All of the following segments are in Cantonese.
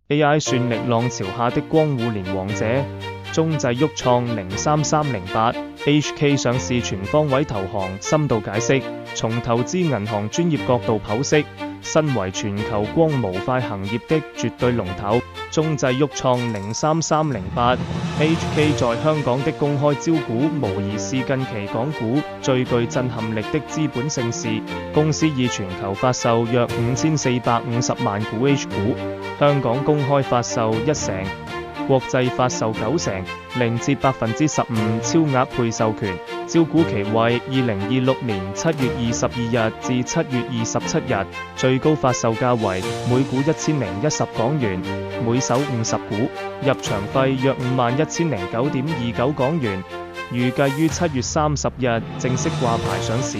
AI 算力浪潮下的光互聯王者，中製旭創03308HK 上市全方位投行深度解釋，從投資銀行專業角度剖析。身為全球光模塊行業的絕對龍頭，中製旭創03308HK 在香港的公開招股，無疑是近期港股最具震撼力的資本盛事。公司已全球發售約5450萬股 H 股，香港公開發售1成，國際發售9成，0至15%超額配授權。招股期為2026年7月22日至7月27日，最高發售價為每股1010港元，每手50股，入場費約51,009.29港元，預計於7月30日正式掛牌上市。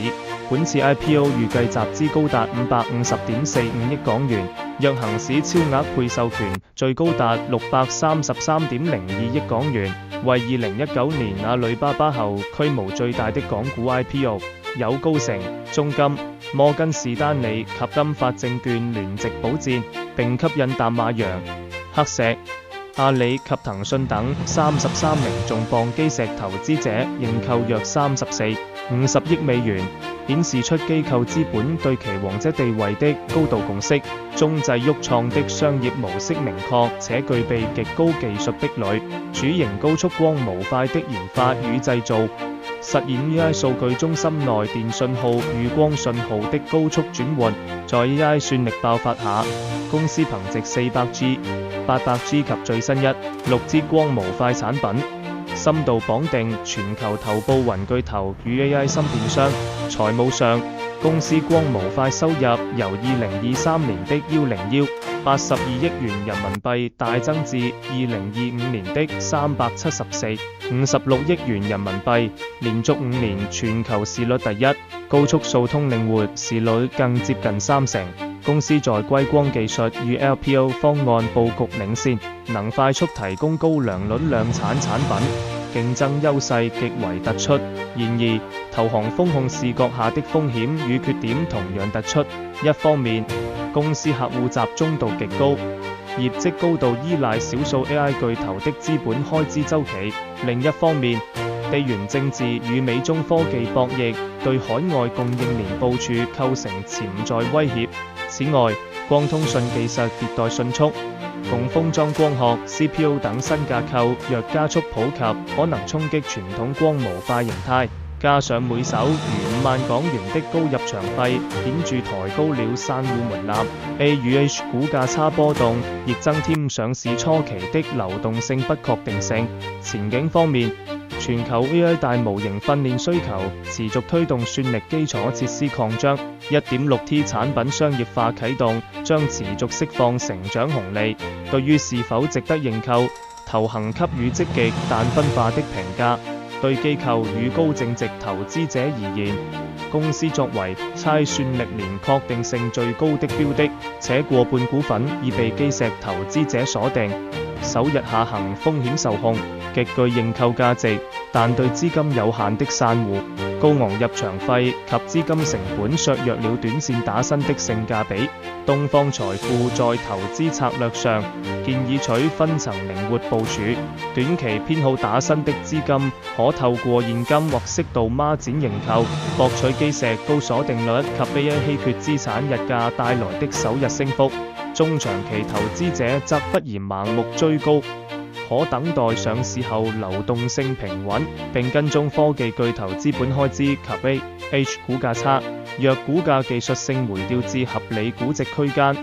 本次 IPO 預計集資高達550.45億港元，若行使超額配授權，最高達633.02億港元，為2019年阿里巴巴後規模最大的港股 IPO。有高盛、中金、摩根士丹利及金發證券聯席保薦，並吸引淡馬楊、黑石、阿里及騰訊等33名重磅基石投資者認購約34.50億美元，顯示出機構資本對其王者地位的高度共識。中製旭創的商業模式明確且具備極高技術壁壘，主營高速光模塊的研發與製造，實現 AI 數據中心內電信號與光信號的高速轉換。在 AI 算力爆發下，公司憑藉 400G、800G 及最新6G 光模塊產品，深度綁定全球頭部雲巨頭與 AI 芯片商。財務上，公司光模塊收入由2023年的82億元人民幣大增至2025年的374.56億元人民幣，連續5年全球市率第一，高速數通靈活市率更接近3成。公司在硅光技術與 LPO 方案佈局領先，能快速提供高良率量產產品，競爭優勢極為突出。然而，投行風控視覺下的風險與缺點同樣突出。一方面，公司客戶集中度極高，業績高度依賴少數 AI 巨頭的資本開支週期；另一方面，地緣政治與美中科技博弈對海外供應鏈部署構成潛在威脅。此外，光通訊技術迭代迅速，共封裝光學、CPU 等新架構若加速普及，可能衝擊傳統光模塊形態。加上每手逾5萬港元的高入場費，顯著抬高了散戶門檻。A 與 H 股價差波動，亦增添上市初期的流動性不確定性。前景方面，全球 AI 大模型訓練需求持續推動算力基礎設施擴張， 1.6T 產品商業化啟動，將持續釋放成長紅利。對於是否值得認購，投行給予積極但分化的評價。對機構與高淨值投資者而言，公司作為猜算力年確定性最高的標的，且過半股份已被基石投資者鎖定，首日下行風險受控，極具認購價值。但對資金有限的散戶，高昂入場費及資金成本削弱了短線打新的性價比。東方財富在投資策略上建議取分層靈活部署，短期偏好打新的資金可透過現金或適度孖展認購，博取基石高鎖定率及 AI 稀缺資產日價帶來的首日升幅。中長期投資者則不宜盲目追高，可等待上市後流動性平穩，並跟蹤科技巨頭資本開支及 A、H 股價差。若股價技術性回調至合理估值區間，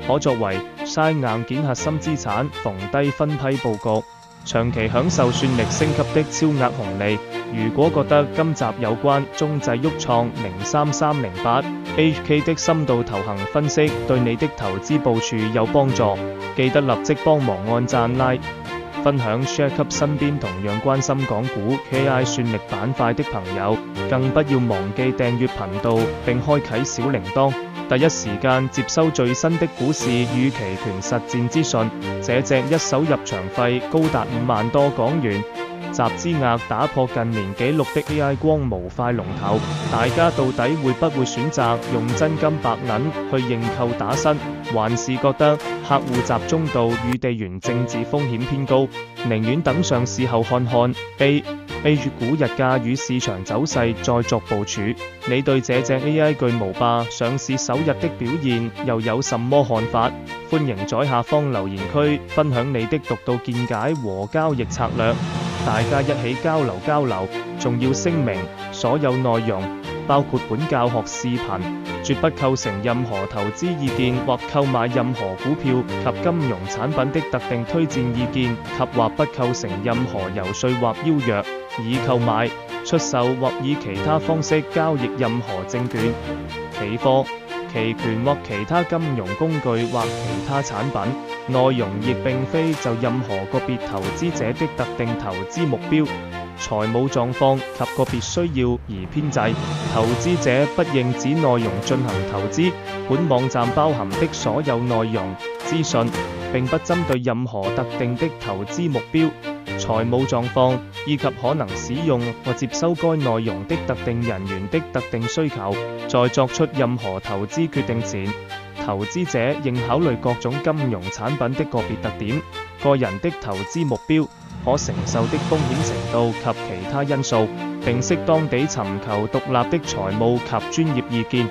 可作為篩硬件核心資產逢低分批佈局，長期享受算力升級的超額紅利。如果覺得今集有關中製旭創03308HK 的深度投行分析對你的投資部署有幫助，記得立即幫忙按讚 like。分享 share 給身邊同樣關心港股 AI 算力板塊的朋友，更不要忘記訂閱頻道並開啟小鈴鐺，第一時間接收最新的股市與期權實戰資訊。這隻一手入場費高達5萬多港元，集資額打破近年紀錄的 AI 光模塊龍頭，大家到底會不會選擇用真金白銀去認購打新，還是覺得客戶集中度與地緣政治風險偏高，寧願等上市後看看 A 月股日價與市場走勢再作部署？你對這隻 AI 巨無霸上市首日的表現又有什麼看法？歡迎在下方留言區分享你的獨到見解和交易策略，大家一起交流交流。仲要聲明，所有內容包括本教學視頻，絕不構成任何投資意見或購買任何股票及金融產品的特定推薦意見，及或不構成任何遊說或邀約，以購買、出售或以其他方式交易任何證券、期貨、期權或其他金融工具或其他產品，內容亦並非就任何個別投資者的特定投資目標、財務狀況及個別需要而編製。投資者不應指內容進行投資。本網站包含的所有內容、資訊並不針對任何特定的投資目標、財務狀況以及可能使用或接收該內容的特定人員的特定需求。在作出任何投資決定前，投資者應考慮各種金融產品的個別特點、個人的投資目標、可承受的風險程度及其他因素，並適當地尋求獨立的財務及專業意見。